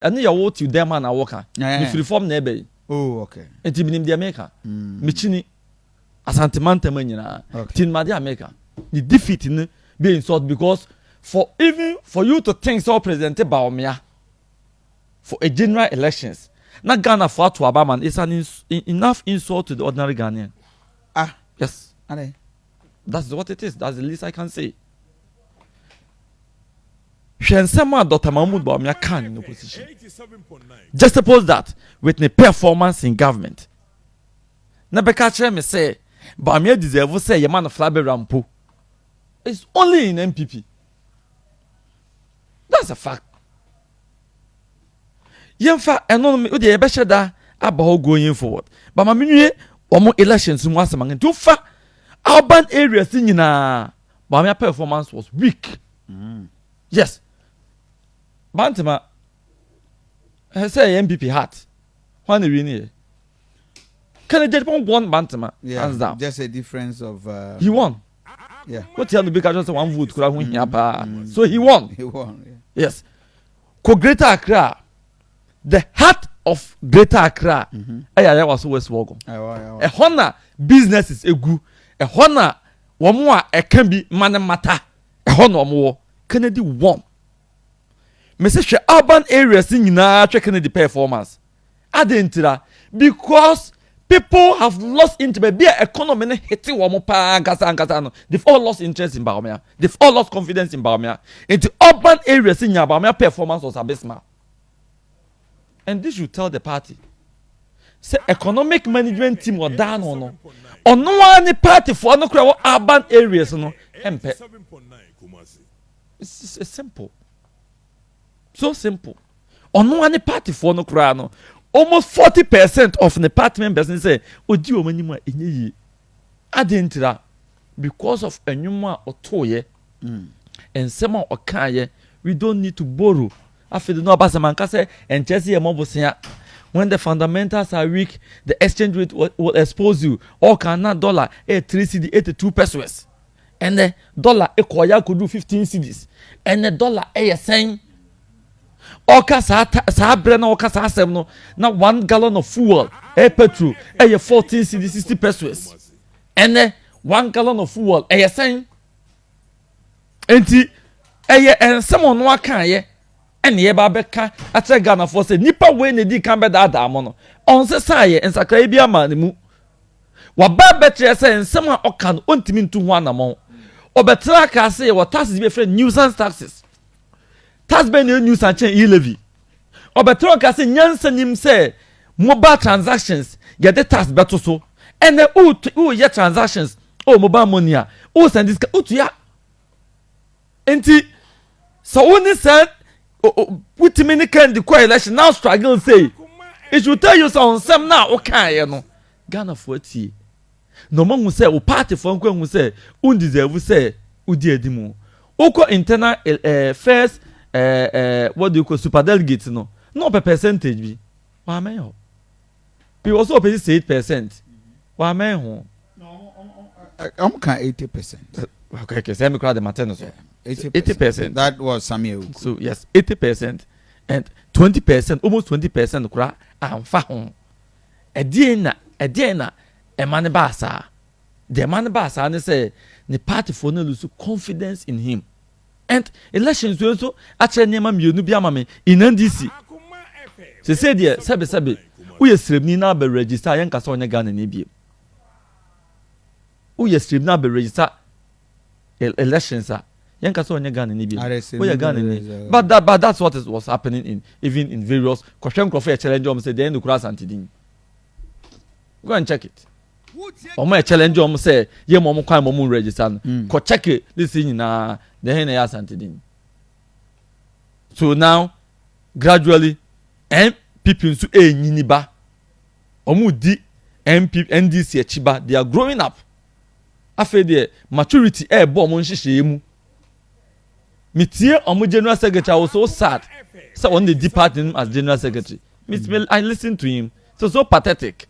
and you what you them man worker if reform na ebe oh okay enti binim de America michini asantemanta manyina tin ma de America the defeat in be insult because for you to think so President Bawumia for a general elections na Ghana for to Abaman is an enough insult to the ordinary Ghanaian. Yes, that's what it is. That's the least I can say. Shensema Dr. Mahmoud Bawumia can in opposition. Just suppose that with the performance in government. Nabekache me say Bawumia deserve say your man of flagbearer. It's only in NPP. That's a fact. Yemfa eno me de ebehye da abaho going forward. But ma menwe omo elections mu asaman nti fa urban areas nyina Bawumia performance was weak. Yes. Bantama say NPP hat. When we win can just won Bantama. Hands down. Just a difference of he won. Yeah. What tell the big just one vote kura win here. So he won. He won. Yeah. Yes. Ko Greater Accra, the heart of Greater Accra, I was West Wogo. A honor business is a good. A honor one more a can be man matter. A honor more Kennedy won. Message urban areas in na checking the performance. I didn't because people have lost interest. Be economy hitting one more Gasa. They've all lost interest in Bawumia. They've all lost confidence in Bawumia. Into urban areas in Bawumia performance was abysmal. And this should tell the party. Say economic management team or down or no. Or no one party for no crowd urban areas no. It's simple. So simple. Or no one party for no crowd no. Almost 40% of the party members say, "Oji o mani mu enye yi." Because of enyuma otoye. And some okaye, we don't need to borrow. After the no abasamanka say and Chelsea emobosia. When the fundamentals are weak, the exchange rate will expose you. Or cannot dollar 3 cedi 82 pesos. And the dollar ekoya could do 15 cedis. And the dollar saying Oka sa brena oka sa asem no na 1 gallon of fuel petrol 14 cedi 60 pesos and 1 gallon of fuel saying enti ensem ono aka ye ene ba beka atre Ghana for say nipa we na di kan be da mo no on se saye ensakra bi ama ne mu wa ba betre say ensem a oka no ontimi ntu ho anamon obetra ka say what taxes be friend nuisance taxes. Tax ben news and change e-levy. Obetron ka say nyansa nim say mobile transactions get the tax better so. And who ye transactions mobile money who send this to ya. Enti so when said put many can the election now struggle say it should tell you some now okay you know Ghana 40 no man who say o party for who say undeserve say udi edimu oko internal first what do you call super delegates no per percentage bi wa men ho we also pay 8% wa men ho I'm can 80%. Okay, say me crowd the matter so 80%. That was Samuel. So yes, 80% and 20%, almost 20% kura amfa ho edie na e man ba sa the man ba sa ne say the party for no lose confidence in him. And elections we also actually nema mienu bi amame in NDC. Se say there sabe we yesremni na be register yanka so onye Ghana na biem. We yesremni na be register elections yanka so onye Ghana na biem. We Ghana ni. But that's what was happening even in various question croffer challenge say they no cross antidin. Go and check it. Omo challenge say ye mo kwan mo register no. Ko check it this nyina the hen ya santidin. So now gradually NPP nso enyini ba omu di NDC echiba they are growing up after the maturity bo omo nhihye mu mitie omo general secretary was so sad so on the department as general secretary I listened to him so pathetic